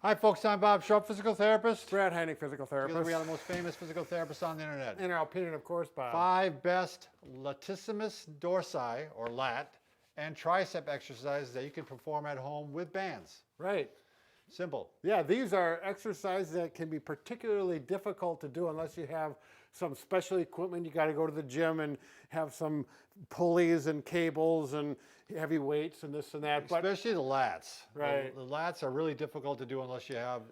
Hi folks, I'm Bob Schrupp, physical therapist. Brad Heineck, physical Together therapist. we are the most famous physical therapists on the internet. In our opinion, of course, Bob. 5 best Latissimus Dorsi, or lat, and tricep exercises that you can perform at home with bands. Right. Simple. Yeah, these are exercises that can be particularly difficult to do unless you have some special equipment. You got to go to the gym and have some pulleys and cables and heavy weights and this and that. Especially the lats. Right. The lats are really difficult to do unless you have,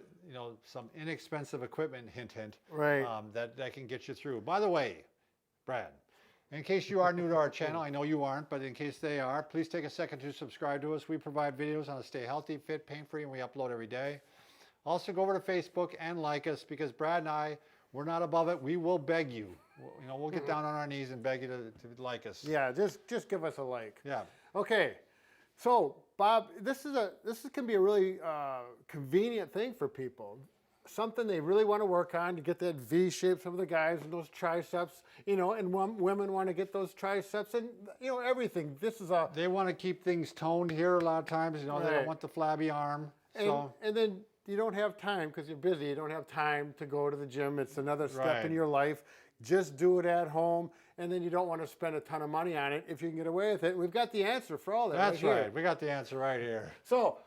some inexpensive equipment, hint, hint, Right. that can get you through. By the way, Brad, in case you are new to our channel, I know you aren't, but in case they are, please take a second to subscribe to us. We provide videos on how to stay healthy, fit, pain-free, and we upload every day. Also, go over to Facebook and like us, because Brad and I, we're not above it. We will beg you. We'll get down on our knees and beg you to like us. Yeah, just give us a like. Yeah. Okay. So, Bob, this can be a really convenient thing for people. Something they really want to work on to get that V shape. Some of the guys and those triceps, and women want to get those triceps and everything. They want to keep things toned here a lot of times. They Right. don't want the flabby arm. And then you don't have time because you're busy. You don't have time to go to the gym. It's another step in your life. Just do it at home, and then you don't want to spend a ton of money on it if you can get away with it. We've got the answer for all that. That's right. right. We got the answer right here. So,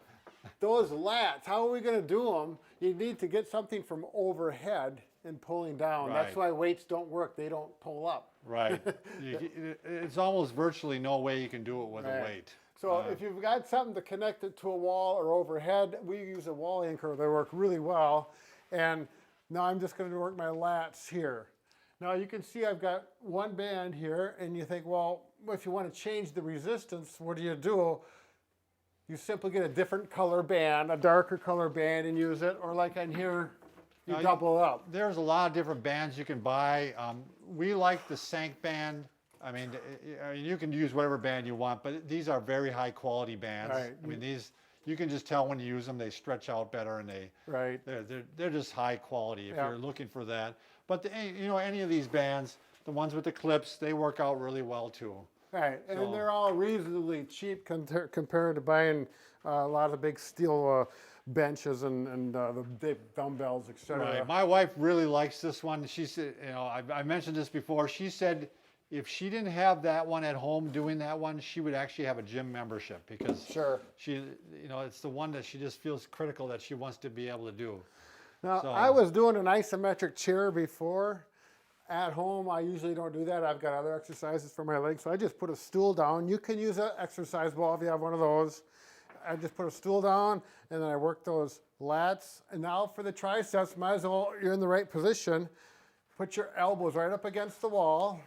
those lats, how are we going to do them? You need to get something from overhead and pulling down. Right. That's why weights don't work. They don't pull up. Right. It's almost virtually no way you can do it with a weight. So if you've got something to connect it to a wall or overhead, we use a wall anchor. They work really well. And now I'm just going to work my lats here. Now you can see I've got one band here, and you think, well, if you want to change the resistance, what do? You simply get a different color band, a darker color band, and use it. Or like on here, you double it up. There's a lot of different bands you can buy. We like the Sank band. I mean, you can use whatever band you want, but these are very high quality bands. Right. I mean, these, you can just tell when you use them, they stretch out better, and they're just high quality if you're looking for that. But any of these bands, the ones with the clips, they work out really well too. Right, and they're all reasonably cheap compared to buying a lot of the big steel benches and the big dumbbells, etc. Right. My wife really likes this one. She said, I mentioned this before. She said if she didn't have that one at home doing that one, she would actually have a gym membership, because she, it's the one that she just feels critical that she wants to be able to do. Now, I was doing an isometric chair before. At home, I usually don't do that. I've got other exercises for my legs, so I just put a stool down. You can use an exercise ball if you have one of those. I just put a stool down, and then I work those lats. And now for the triceps, might as well, you're in the right position. Put your elbows right up against the wall,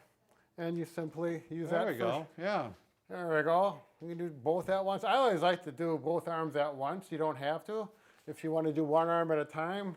and you simply use that. There we go, yeah. There we go. You can do both at once. I always like to do both arms at once. You don't have to. If you want to do one arm at a time.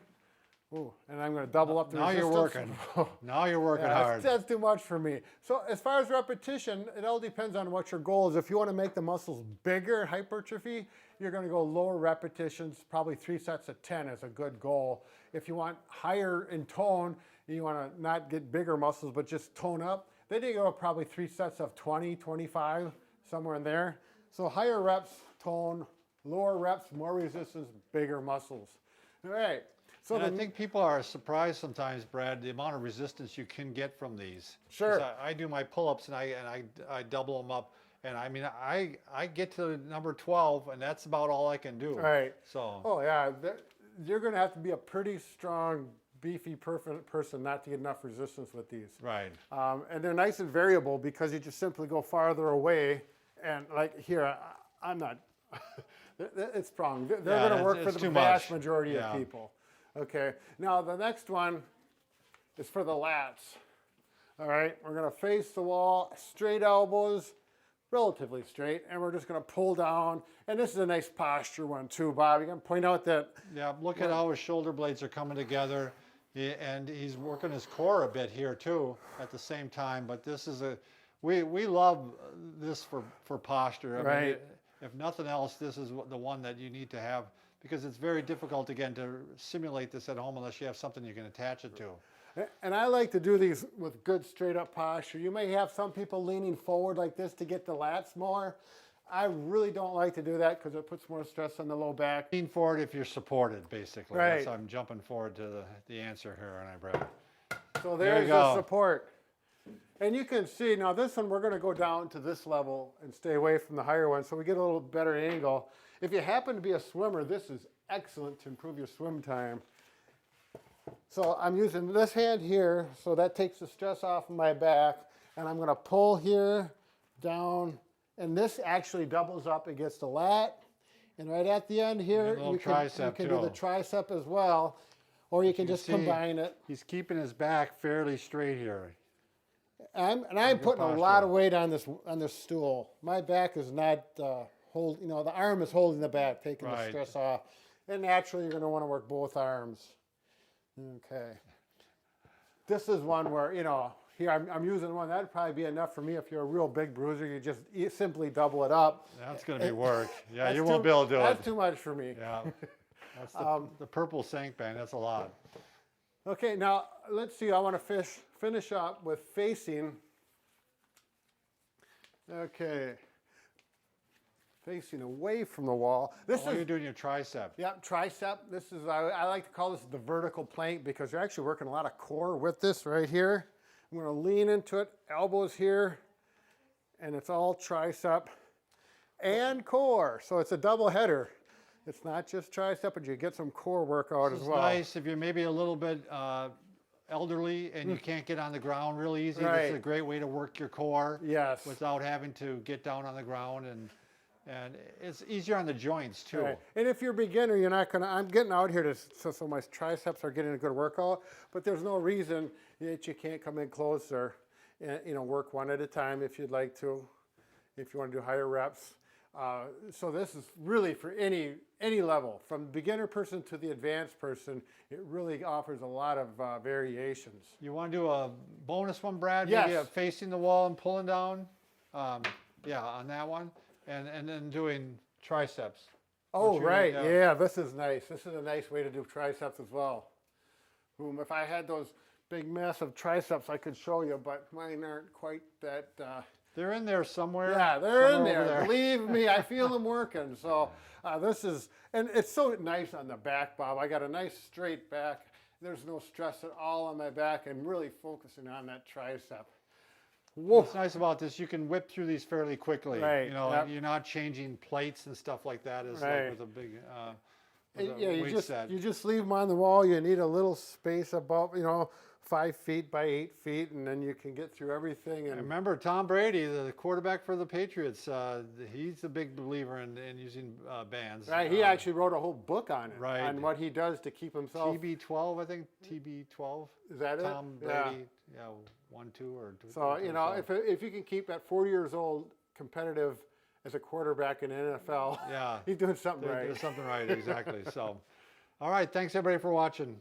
Ooh, and I'm going to double up the resistance. Now you're working. Now you're working hard. That's too much for me. So as far as repetition, it all depends on what your goal is. If you want to make the muscles bigger, hypertrophy, you're going to go lower repetitions. Probably 3 sets of 10 is a good goal. If you want higher in tone, you want to not get bigger muscles, but just tone up, then you go probably 3 sets of 20, 25, somewhere in there. So higher reps, tone, lower reps, more resistance, bigger muscles. All right. So I think people are surprised sometimes, Brad, the amount of resistance you can get from these. Sure. I do my pull-ups and I double them up, and I mean I get to number 12, and that's about all I can do. Right. So. Oh yeah, you're going to have to be a pretty strong, beefy person not to get enough resistance with these. Right. And they're nice and variable because you just simply go farther away, and like here, I'm not. It's strong. They're going to work for the vast majority of people. Okay, now the next one is for the lats. All right, we're going to face the wall, straight elbows, relatively straight, and we're just going to pull down. And this is a nice posture one too, Bob. You can point out that. Yeah, look at how his shoulder blades are coming together, and he's working his core a bit here too at the same time. But this is we love this for posture. I mean, if nothing else, this is the one that you need to have, because it's very difficult, again, to simulate this at home unless you have something you can attach it to. And I like to do these with good straight up posture. You may have some people leaning forward like this to get the lats more. I really don't like to do that because it puts more stress on the low back. Lean forward if you're supported, basically. Right. I'm jumping forward to the answer here, aren't I, Brad? So There you there's the go. support. And you can see, now this one we're going to go down to this level and stay away from the higher one so we get a little better angle. If you happen to be a swimmer, this is excellent to improve your swim time. So I'm using this hand here, so that takes the stress off of my back. And I'm going to pull here, down, and this actually doubles up against the lat. And right at the end here, you can do the tricep as well, or you can just combine it. He's keeping his back fairly straight here. I'm putting a lot of weight on this stool. My back is not holding, the arm is holding the back, taking the stress off. And naturally, you're going to want to work both arms. Okay. This is one where, here I'm using one. That'd probably be enough for me. If you're a real big bruiser, you just simply double it up. That's going to be work. Yeah, you won't be able to do it. That's too much for me. Yeah. That's the purple sank band. That's a lot. Okay, now let's see. I want to finish up with facing. Okay. Facing away from the wall. You're doing your tricep. Yep, tricep. This is, I like to call this the vertical plank because you're actually working a lot of core with this right here. I'm going to lean into it, elbows here, and it's all tricep and core. So it's a double header. It's not just tricep, but you get some core workout as well. It's nice if you're maybe a little bit elderly and you can't get on the ground real easy. This is a great way to work your core. Yes. Without having to get down on the ground, and it's easier on the joints too. Right. And if you're a beginner, you're not gonna, I'm getting out here so my triceps are getting a good workout, but there's no reason that you can't come in closer and work one at a time if you'd like to, if you want to do higher reps. So this is really for any level, from the beginner person to the advanced person. It really offers a lot of variations. You want to do a bonus one, Brad? Yes. Maybe facing the wall and pulling down? Yeah, on that one. And then doing triceps. Oh, right. Yeah, this is nice. This is a nice way to do triceps as well. Boom. If I had those big, massive triceps, I could show you, but mine aren't quite that... They're in there somewhere. Yeah, they're in there. Believe me, I feel them working. So this is, and it's so nice on the back, Bob. I got a nice straight back. There's no stress at all on my back. I'm really focusing on that tricep. Whoa. What's nice about this, you can whip through these fairly quickly. Right. You're not changing plates and stuff like that as like with a big weight set. You just leave them on the wall. You need a little space above, 5 feet by 8 feet, and then you can get through everything. And remember, Tom Brady, the quarterback for the Patriots, he's a big believer in using bands. Right, he actually wrote a whole book on it, right, on what he does to keep himself. TB12, I think, TB12. Is that it? Tom Brady, 1, 2, or 2. So, if you can keep at 40 years old competitive as a quarterback in the NFL, he's doing something right. Doing something right, exactly. So, all right, thanks everybody for watching.